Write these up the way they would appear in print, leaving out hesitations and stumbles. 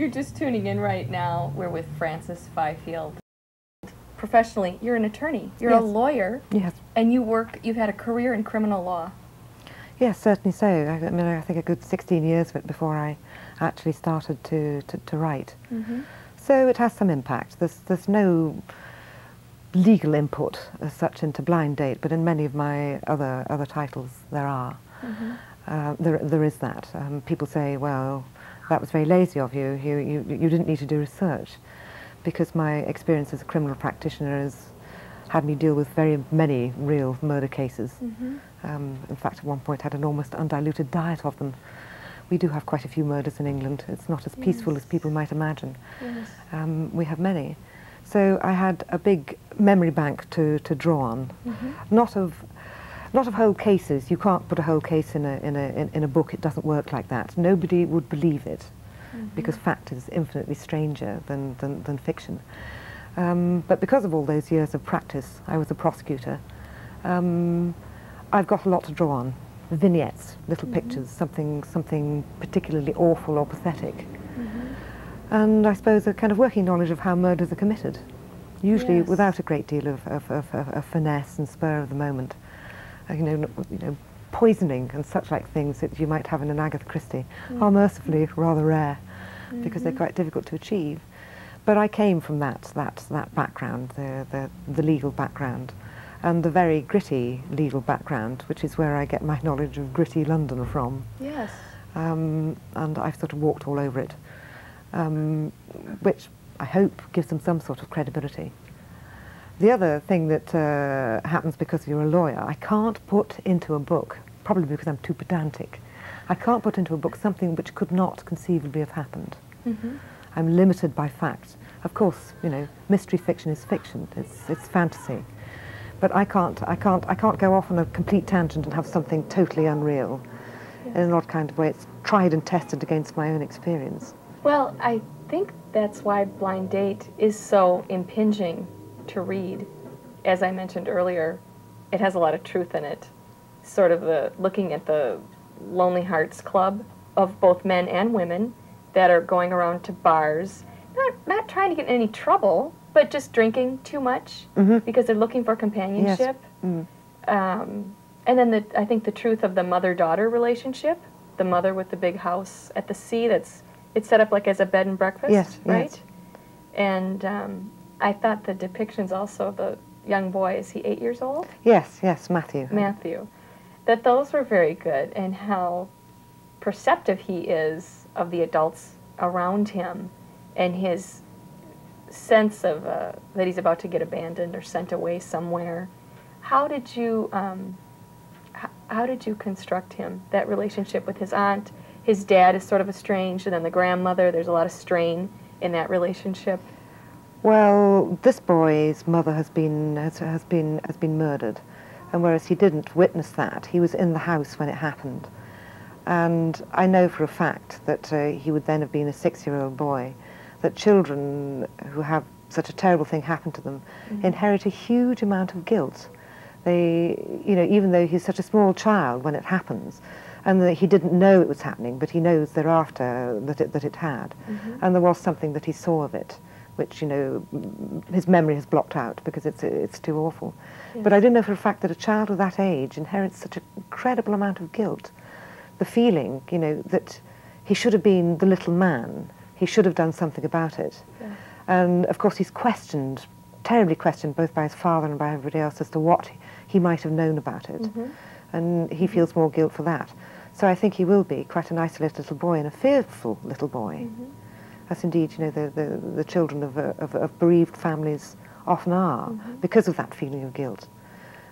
you're just tuning in right now, we're with Frances Fyfield. Professionally, you're an attorney. You're a lawyer. Yes. And you've had a career in criminal law. Yes, certainly so. I mean, I think a good 16 years of it before I actually started to write. Mm-hmm. So it has some impact. There's no legal input as such into Blind Date, but in many of my other titles there are. Mm-hmm. There is that. People say, well, that was very lazy of you. You didn't need to do research, because my experience as a criminal practitioner has had me deal with very many real murder cases. Mm-hmm. In fact, at one point had an almost undiluted diet of them. We do have quite a few murders in England. It's not as peaceful as people might imagine. Yes. We have many. So I had a big memory bank to draw on. Mm-hmm. Not of whole cases. You can't put a whole case in a book. It doesn't work like that. Nobody would believe it, mm-hmm. because fact is infinitely stranger than fiction. But because of all those years of practice, I was a prosecutor. I've got a lot to draw on. Vignettes, little mm-hmm. pictures, something particularly awful or pathetic. Mm-hmm. And I suppose a kind of working knowledge of how murders are committed, usually yes. without a great deal of finesse and spur of the moment. You know, poisoning and such like things that you might have in an Agatha Christie mm-hmm. are mercifully rather rare, mm-hmm. because they're quite difficult to achieve. But I came from that background, the legal background, and the very gritty legal background, which is where I get my knowledge of gritty London from. Yes. And I've sort of walked all over it, which I hope gives them some sort of credibility. The other thing that happens because you're a lawyer, I can't put into a book, probably because I'm too pedantic, I can't put into a book something which could not conceivably have happened. Mm-hmm. I'm limited by fact. Of course, you know, mystery fiction is fiction, it's fantasy. But I can't go off on a complete tangent and have something totally unreal. Yes. In an odd kind of way. It's tried and tested against my own experience. Well, I think that's why Blind Date is so impinging to read. As I mentioned earlier, it has a lot of truth in it. Sort of looking at the Lonely Hearts Club of both men and women that are going around to bars, not trying to get in any trouble, but just drinking too much mm-hmm. because they're looking for companionship. Yes. Mm. And then I think the truth of the mother-daughter relationship, the mother with the big house at the sea, it's set up like as a bed and breakfast, yes, right? Yes. And I thought the depictions also of the young boy, is he 8 years old? Yes, Matthew. Matthew. That those were very good, and how perceptive he is of the adults around him, and his sense of that he's about to get abandoned or sent away somewhere. How did you construct him, that relationship with his aunt? His dad is sort of estranged, and then the grandmother, there's a lot of strain in that relationship. Well, this boy's mother has been murdered, and whereas he didn't witness that, he was in the house when it happened. And I know for a fact that he would then have been a 6-year-old boy, that children who have such a terrible thing happen to them mm-hmm. inherit a huge amount of guilt. They, you know, even though he's such a small child when it happens, and that he didn't know it was happening, but he knows thereafter that it had, mm-hmm. and there was something that he saw of it, which, you know, his memory has blocked out because it's too awful. Yes. But I do know for a fact that a child of that age inherits such an incredible amount of guilt. The feeling, you know, that he should have been the little man, he should have done something about it. Yeah. And of course he's questioned, terribly questioned, both by his father and by everybody else as to what he might have known about it. Mm-hmm. And he mm-hmm. feels more guilt for that. So I think he will be quite an isolated little boy and a fearful little boy. Mm-hmm. As indeed, you know, the children of bereaved families often are, mm-hmm. because of that feeling of guilt.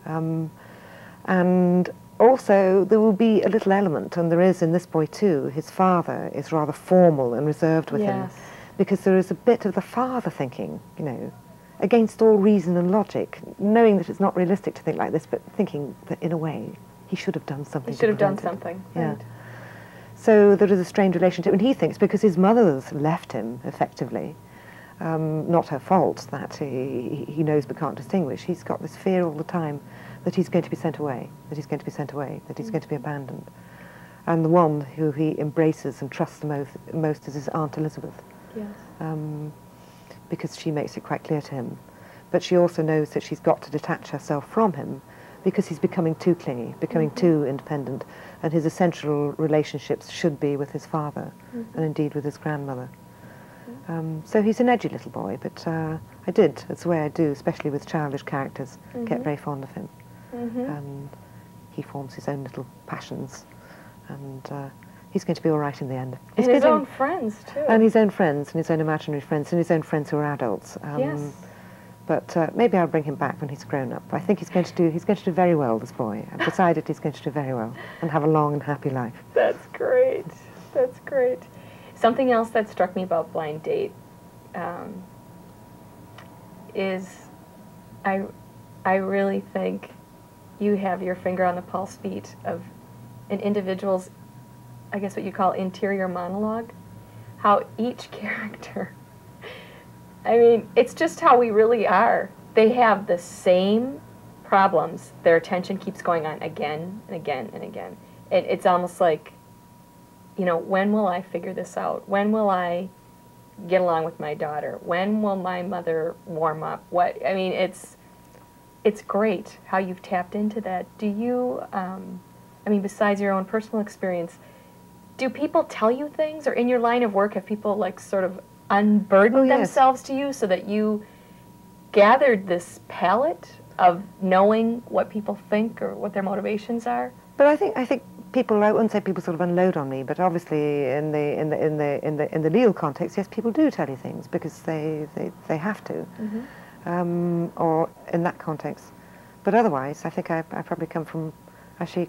And also, there will be a little element, and there is in this boy too, his father is rather formal and reserved with yes. him, because there is a bit of the father thinking, you know, against all reason and logic, knowing that it's not realistic to think like this, but thinking that in a way he should have done something. He should have done something. Yeah. Right. So there is a strange relationship, and he thinks because his mother's left him, effectively, not her fault, that he knows but can't distinguish, he's got this fear all the time that he's going to be sent away, that he's going to be sent away, that he's going to be abandoned. And the one who he embraces and trusts the most is his Aunt Elizabeth. Yes. Because she makes it quite clear to him. But she also knows that she's got to detach herself from him because he's becoming too clingy, becoming too independent, and his essential relationships should be with his father and indeed with his grandmother. So he's an edgy little boy, but it's the way I do, especially with childish characters, get very fond of him. And he forms his own little passions, and he's going to be all right in the end. And his own friends, too. And his own friends, and his own imaginary friends, and his own friends who are adults. Yes. But maybe I'll bring him back when he's grown up. I think he's going to do very well, this boy. I've decided he's going to do very well and have a long and happy life. That's great. That's great. Something else that struck me about Blind Date is I really think you have your finger on the pulse beat of an individual's, I guess what you call interior monologue, how each character, I mean, it's just how we really are. They have the same problems. Their attention keeps going on again and again and again. It's almost like, you know, when will I figure this out? When will I get along with my daughter? When will my mother warm up? I mean, it's great how you've tapped into that. Do you, I mean, besides your own personal experience, do people tell you things, or in your line of work have people like sort of unburdened themselves to you so that you gathered this palette of knowing what people think or what their motivations are? But I think people, I wouldn't say people sort of unload on me, but obviously in the legal context, yes, people do tell you things because they have to, or in that context. But otherwise, I think I probably come from actually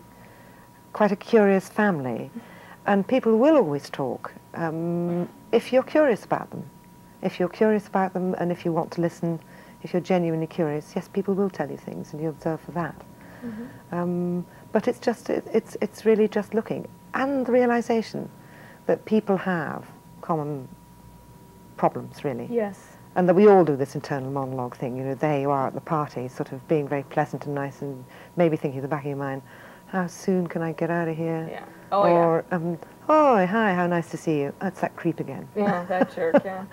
quite a curious family, and people will always talk if you're curious about them. If you're curious about them, and if you want to listen, if you're genuinely curious, yes, people will tell you things, and you observe for that. But it's just, it's really just looking, and the realization that people have common problems, really. Yes. And that we all do this internal monologue thing, you know, there you are at the party, sort of being very pleasant and nice, and maybe thinking in the back of your mind, how soon can I get out of here? Yeah. Oh, or, oh, hi, how nice to see you. That's that creep again. Yeah, that jerk, yeah.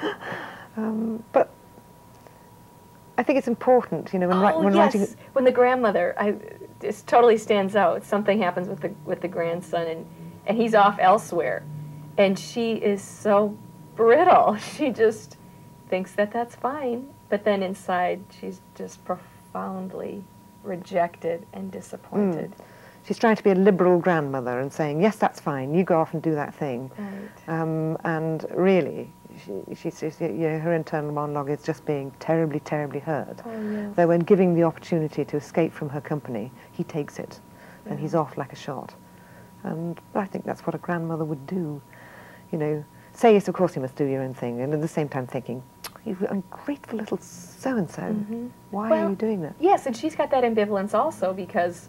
But I think it's important, you know, when yes. writing. When the grandmother, it totally stands out. Something happens with the grandson, and he's off elsewhere, and she is so brittle. She just thinks that that's fine, but then inside she's just profoundly rejected and disappointed. She's trying to be a liberal grandmother and saying, yes, that's fine, you go off and do that thing. Right. And really, she's, you know, her internal monologue is just being terribly, terribly hurt. Oh, yes. Though when giving the opportunity to escape from her company, he takes it, and he's off like a shot. And I think that's what a grandmother would do. You know, say, yes, of course you must do your own thing, and at the same time thinking, you ungrateful little so-and-so, why are you doing that? Yes, and she's got that ambivalence also because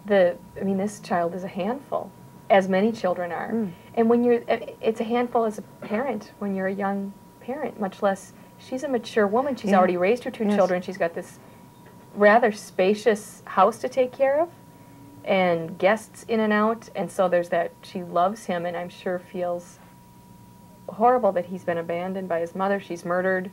this child is a handful, as many children are. And when it's a handful as a parent, when you're a young parent, much less, she's a mature woman. She's already raised her two children. She's got this rather spacious house to take care of and guests in and out. And so there's that, she loves him and I'm sure feels horrible that he's been abandoned by his mother. She's murdered.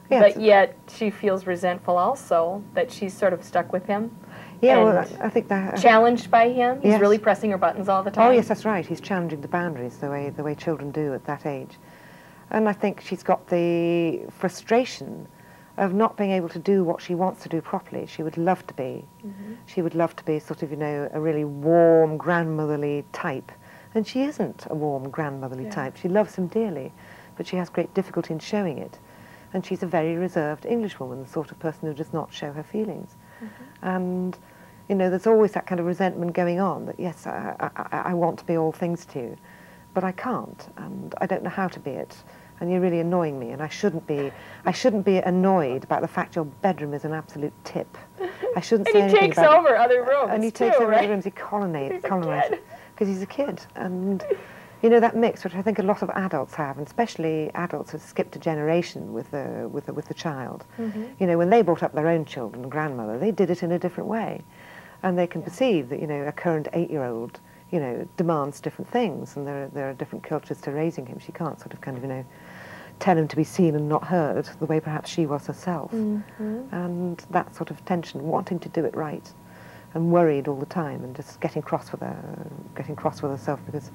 Yes. But yet she feels resentful also that she's sort of stuck with him. Yeah, well, I think that... challenged by him. He's really pressing her buttons all the time. Oh, yes, that's right. He's challenging the boundaries the way children do at that age. And I think she's got the frustration of not being able to do what she wants to do properly. She would love to be. She would love to be sort of, you know, a really warm, grandmotherly type. And she isn't a warm, grandmotherly type. She loves him dearly, but she has great difficulty in showing it. And she's a very reserved Englishwoman, the sort of person who does not show her feelings. And, you know, there's always that kind of resentment going on that, yes, I want to be all things to you, but I can't, and I don't know how to be it, and you're really annoying me, and I shouldn't be annoyed about the fact your bedroom is an absolute tip. I shouldn't say anything about it. And he takes over other rooms, and he takes over other rooms, he colonizes, because he's a kid, and... You know, that mix, which I think a lot of adults have, and especially adults who skipped a generation with the child. You know, when they brought up their own children and grandmother, they did it in a different way. And they can perceive that, you know, a current 8-year-old you know, demands different things, and there are different cultures to raising him. She can't sort of kind of, you know, tell him to be seen and not heard the way perhaps she was herself. And that sort of tension, wanting to do it right, and worried all the time, and just getting cross with herself because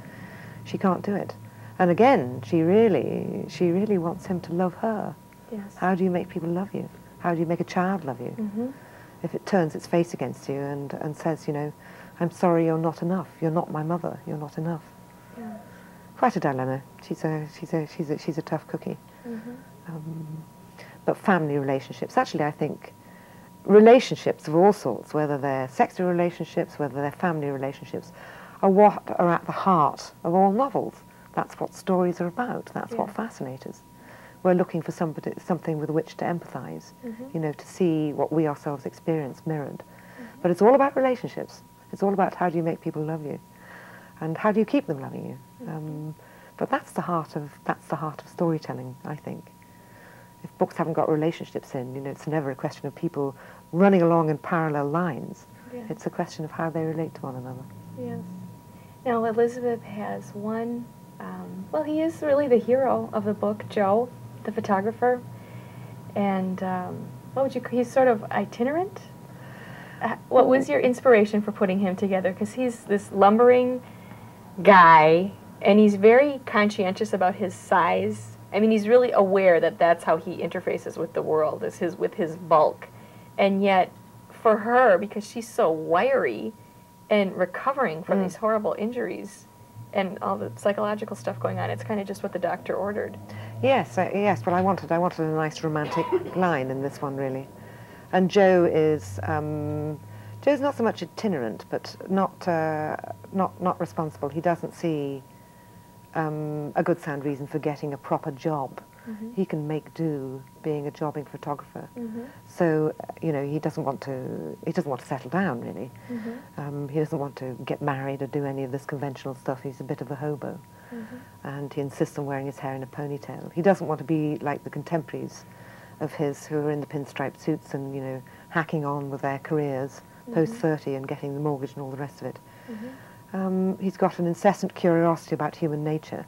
she can't do it. And again, she really wants him to love her. Yes. How do you make people love you? How do you make a child love you? If it turns its face against you and says, you know, I'm sorry, you're not enough. You're not my mother. You're not enough. Yeah. Quite a dilemma. She's a tough cookie. But family relationships, actually, I think relationships of all sorts, whether they're sexual relationships, whether they're family relationships, are what are at the heart of all novels. That's what stories are about. That's what fascinates us. We're looking for something with which to empathize, you know, to see what we ourselves experience mirrored. But it's all about relationships. It's all about how do you make people love you, and how do you keep them loving you. But that's the heart of storytelling, I think. If books haven't got relationships in, you know, it's never a question of people running along in parallel lines. Yeah. It's a question of how they relate to one another. Yes. Now, Elizabeth has one, well, he is really the hero of the book, Joe, the photographer. And what would you, he's sort of itinerant? What was your inspiration for putting him together? Because he's this lumbering guy, and he's very conscientious about his size. I mean, he's really aware that that's how he interfaces with the world, is with his bulk. And yet, for her, because she's so wiry and recovering from these horrible injuries and all the psychological stuff going on, it's kind of just what the doctor ordered. Yes, yes. Well, I wanted a nice romantic line in this one, really. And Joe is Joe's not so much itinerant, but not responsible. He doesn't see a good sound reason for getting a proper job. He can make do being a jobbing photographer. So you know, he doesn't want to settle down, really. He doesn't want to get married or do any of this conventional stuff. He's a bit of a hobo, and he insists on wearing his hair in a ponytail. He doesn't want to be like the contemporaries of his who are in the pinstripe suits and, you know, hacking on with their careers post 30 and getting the mortgage and all the rest of it. He's got an incessant curiosity about human nature,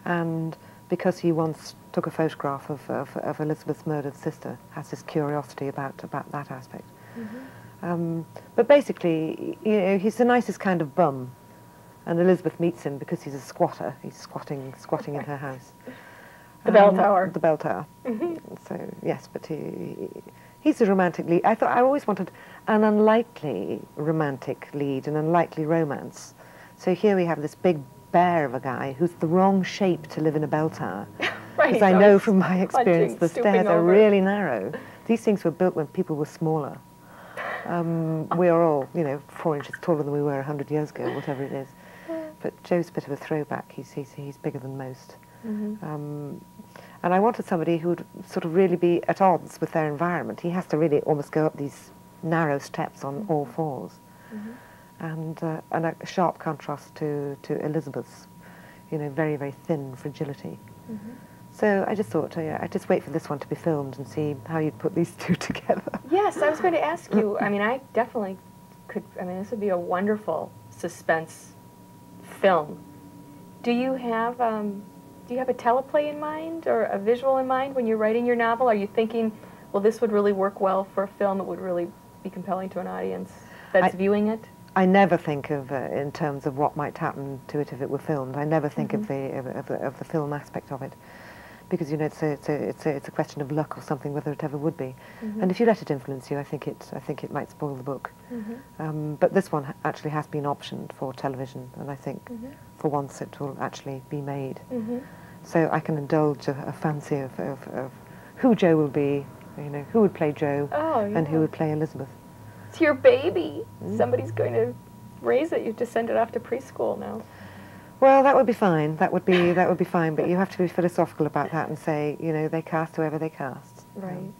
and because he once took a photograph of Elizabeth's murdered sister, has this curiosity about that aspect. But basically, you know, he's the nicest kind of bum, and Elizabeth meets him because he's a squatter. He's squatting in her house. The bell tower. The bell tower. So yes, but he's a romantic lead. I always wanted an unlikely romantic lead, an unlikely romance. So here we have this big bear of a guy who's the wrong shape to live in a bell tower. Right. Because I know from my experience the stairs are really narrow. These things were built when people were smaller. We are all, you know, 4 inches taller than we were 100 years ago, whatever it is. But Joe's a bit of a throwback. He's bigger than most. And I wanted somebody who would sort of really be at odds with their environment. He has to really almost go up these narrow steps on all fours. And a sharp contrast to Elizabeth's, you know, very, very thin fragility. So I just thought, I'd just wait for this one to be filmed and see how you'd put these two together. Yes, I was going to ask you. I mean, I definitely could. I mean, this would be a wonderful suspense film. Do you have a teleplay in mind or a visual in mind when you're writing your novel? Are you thinking, well, this would really work well for a film? It would really be compelling to an audience that's viewing it? I never think of in terms of what might happen to it if it were filmed. I never think of the film aspect of it, because, you know, it's a question of luck or something whether it ever would be. And if you let it influence you, I think it might spoil the book. But this one actually has been optioned for television, and I think for once it will actually be made. So I can indulge a fancy of who Joe will be, you know, who would play Joe and who would play Elizabeth. It's your baby. Somebody's going to raise it. You have to send it off to preschool now. Well, that would be fine. That would be fine. But you have to be philosophical about that and say, you know, they cast whoever they cast. Right.